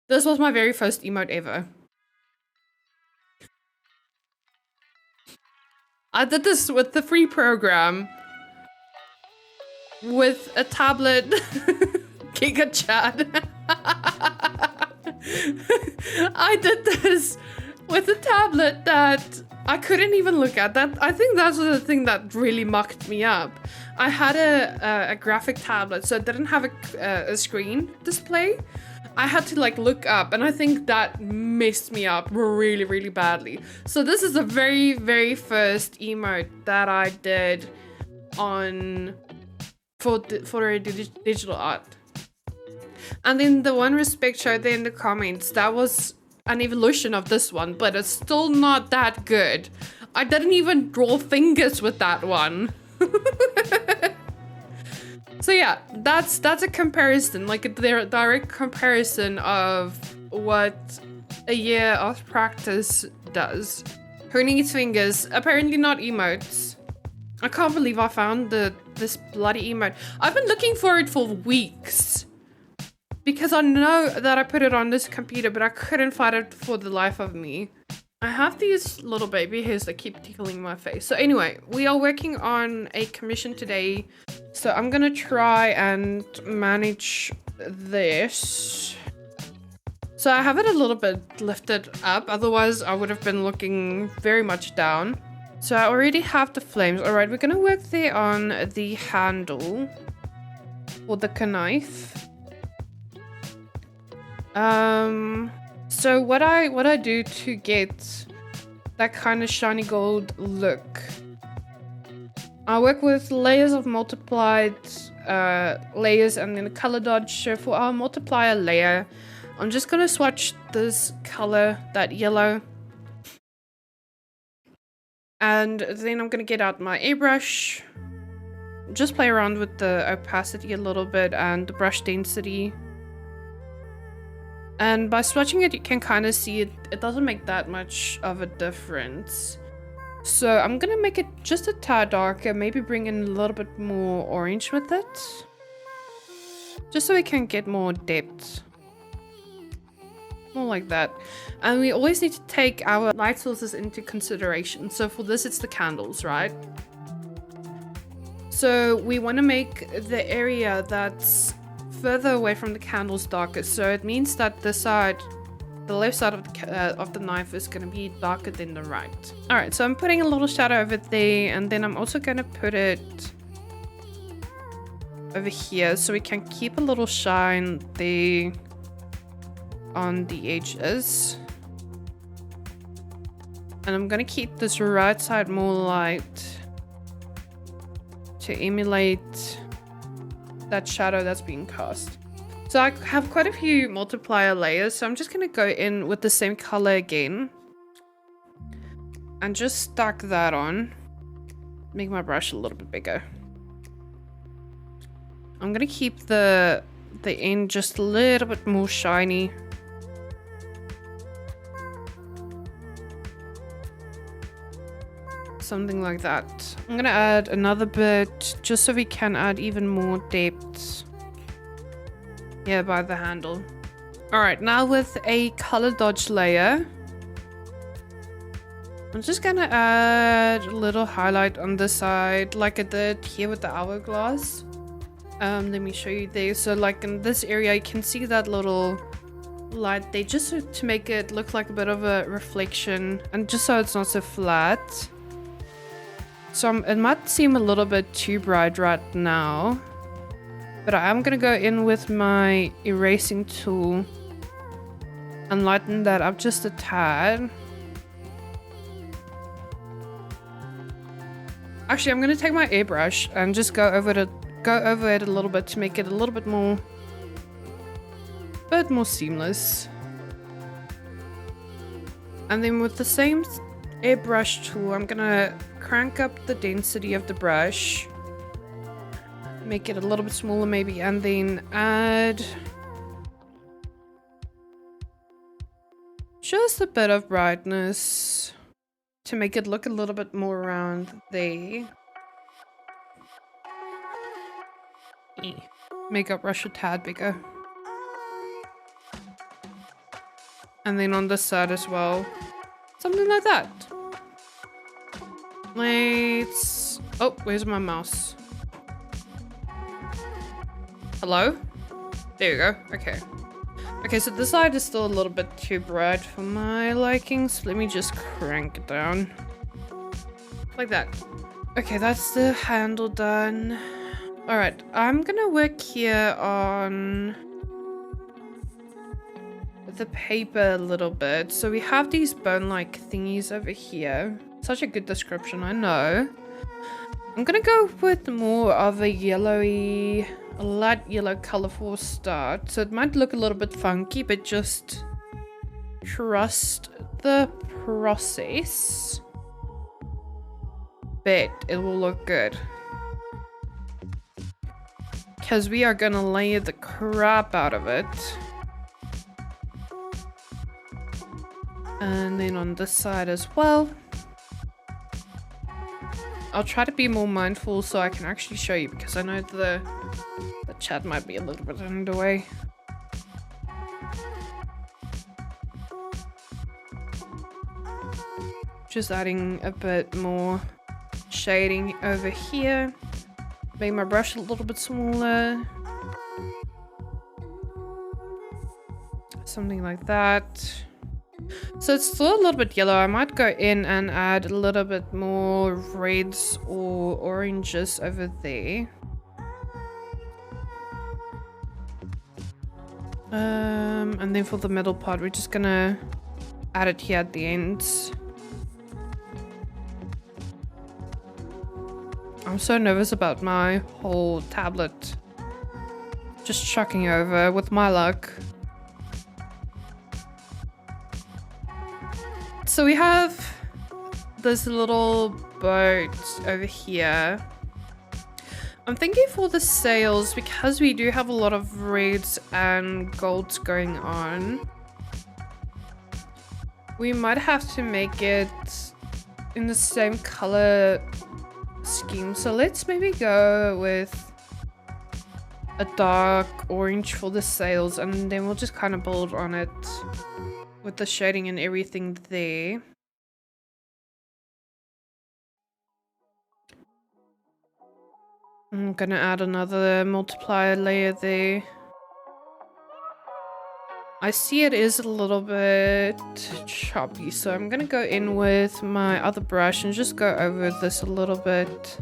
This was my very first emote ever. I did this with the free program. With a tablet. Giga Chad. I did this with a tablet that I couldn't even look at. That I think that's the thing that really mucked me up. I had a graphic tablet, so it didn't have a screen display. I had to like look up, and I think that messed me up really, really badly. So this is the very, very first emote that I did on for a digital art. And then the one Respect showed there in the comments, that was an evolution of this one, but it's still not that good. I didn't even draw fingers with that one. So yeah, that's a comparison, like a direct comparison of what a year of practice does. Who needs fingers? Apparently not emotes. I can't believe I found this bloody emote. I've been looking for it for weeks. Because I know that I put it on this computer, but I couldn't find it for the life of me. I have these little baby hairs that keep tickling my face. So anyway, we are working on a commission today. So I'm gonna try and manage this. So I have it a little bit lifted up. Otherwise, I would have been looking very much down. So I already have the flames. All right, we're gonna work there on the handle or the knife. So what I do to get that kind of shiny gold look, I work with layers of multiplied layers and then a color dodge. So for our multiplier layer, I'm just gonna swatch this color, that yellow, and then I'm gonna get out my airbrush, just play around with the opacity a little bit and the brush density. And by swatching it, you can kind of see it doesn't make that much of a difference. So I'm gonna make it just a tad darker, maybe bring in a little bit more orange with it. Just so we can get more depth. More like that. And we always need to take our light sources into consideration. So for this, it's the candles, right? So we want to make the area that's further away from the candles darker, so it means that the left side of the knife is going to be darker than the right. All right, so I'm putting a little shadow over there, and then I'm also going to put it over here so we can keep a little shine there on the edges. And I'm going to keep this right side more light to emulate that shadow that's being cast. So I have quite a few multiplier layers, so I'm just going to go in with the same color again and just stack that on. Make my brush a little bit bigger. I'm going to keep the end just a little bit more shiny. Something like that. I'm gonna add another bit just so we can add even more depth here by the handle. All right, now with a color dodge layer, I'm just gonna add a little highlight on this side like I did here with the hourglass. Let me show you there. So like in this area, you can see that little light there just to make it look like a bit of a reflection and just so it's not so flat. So it might seem a little bit too bright right now, but I am going to go in with my erasing tool and lighten that up just a tad. Actually, I'm going to take my airbrush and just go over it a little bit to make it a little bit more seamless. And then with the same airbrush tool, I'm gonna crank up the density of the brush, make it a little bit smaller maybe, and then add just a bit of brightness to make it look a little bit more around there. Make up brush a tad bigger. And then on this side as well. Something like that. Let's... Oh, where's my mouse? Hello? There you go. Okay. Okay, so this side is still a little bit too bright for my likings. Let me just crank it down. Like that. Okay, that's the handle done. Alright, I'm gonna work here on the paper a little bit. So we have these bone-like thingies over here. Such a good description, I know. I'm gonna go with more of a yellowy, a light yellow color for a start. So it might look a little bit funky, but just trust the process. Bet it will look good. Because we are gonna layer the crap out of it. And then on this side as well. I'll try to be more mindful so I can actually show you, because I know the chat might be a little bit in the way. Just adding a bit more shading over here. Make my brush a little bit smaller. Something like that. So it's still a little bit yellow. I might go in and add a little bit more reds or oranges over there. And then for the middle part, we're just gonna add it here at the ends. I'm so nervous about my whole tablet just chucking over with my luck. So we have this little boat over here. I'm thinking for the sails, because we do have a lot of reds and golds going on, we might have to make it in the same color scheme. So let's maybe go with a dark orange for the sails, and then we'll just kind of build on it with the shading and everything there. I'm gonna add another multiplier layer there. I see it is a little bit choppy, so I'm gonna go in with my other brush and just go over this a little bit.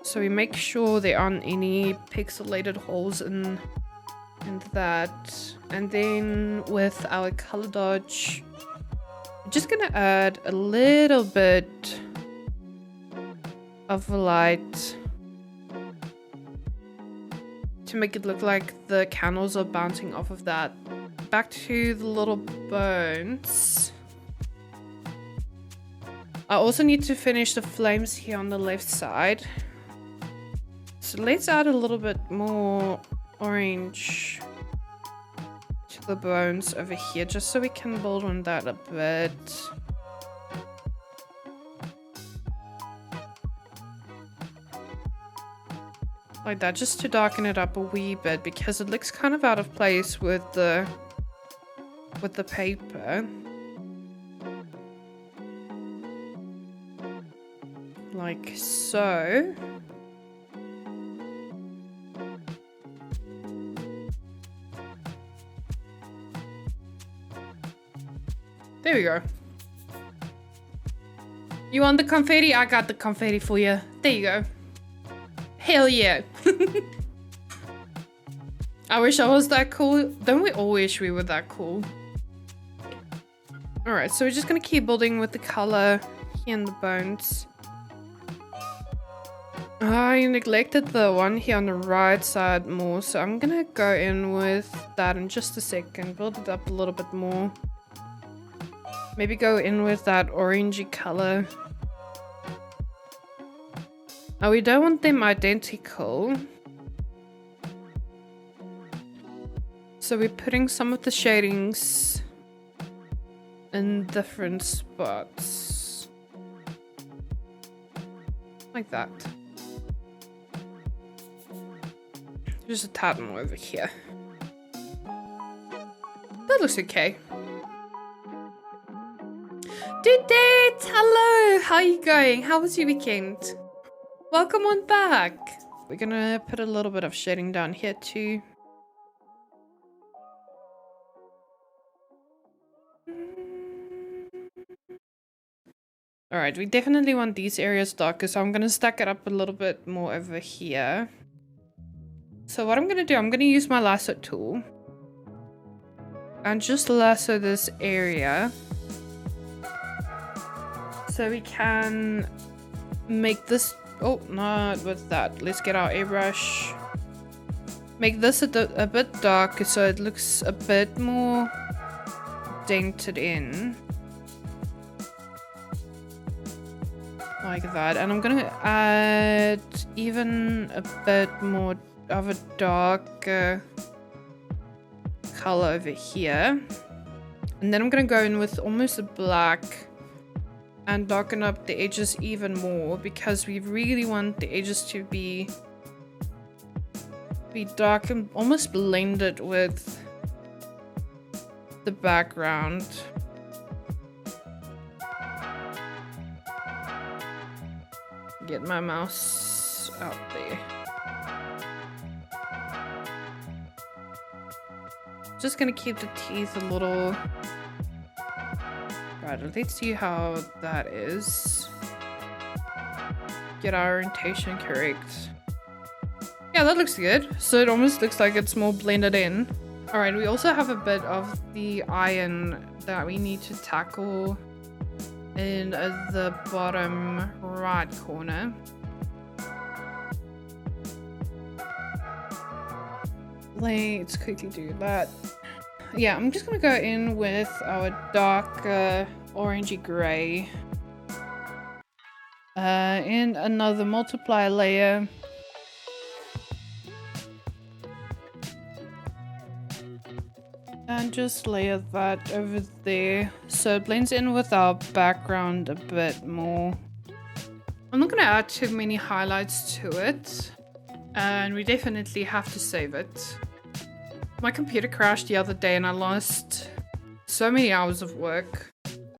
So we make sure there aren't any pixelated holes in that. And then with our color dodge, I'm just gonna add a little bit of light to make it look like the candles are bouncing off of that. Back to the little bones. I also need to finish the flames here on the left side. So let's add a little bit more orange to the bones over here, just so we can build on that a bit. Like that, just to darken it up a wee bit, because it looks kind of out of place with the paper. Like so. There we go. You want the confetti? I got the confetti for you. There you go. Hell yeah. I wish I was that cool. Don't we all wish we were that cool? Alright, so we're just gonna keep building with the color here in the bones. I neglected the one here on the right side more, so I'm gonna go in with that in just a second. Build it up a little bit more. Maybe go in with that orangey color. Oh, we don't want them identical. So we're putting some of the shadings in different spots. Like that. Just a tad more over here. That looks okay. Dudette, hello. How are you going? How was your weekend? Welcome on back. We're gonna put a little bit of shading down here too. Alright, we definitely want these areas darker, so I'm gonna stack it up a little bit more over here. So what I'm gonna do, I'm gonna use my lasso tool and just lasso this area so we can make this, oh, not with that. Let's get our airbrush. Make this a bit darker so it looks a bit more dented in. Like that. And I'm gonna add even a bit more of a darker color over here. And then I'm gonna go in with almost a black and darken up the edges even more because we really want the edges to be dark and almost blended with the background. Get my mouse out there. Just gonna keep the teeth a little. Right, let's see how that is. Get our orientation correct. Yeah, that looks good. So it almost looks like it's more blended in. Alright, we also have a bit of the iron that we need to tackle in the bottom right corner. Let's quickly do that. Yeah, I'm just gonna go in with our dark orangey gray in another multiply layer. And just layer that over there so it blends in with our background a bit more. I'm not going to add too many highlights to it, and we definitely have to save it. My computer crashed the other day and I lost so many hours of work.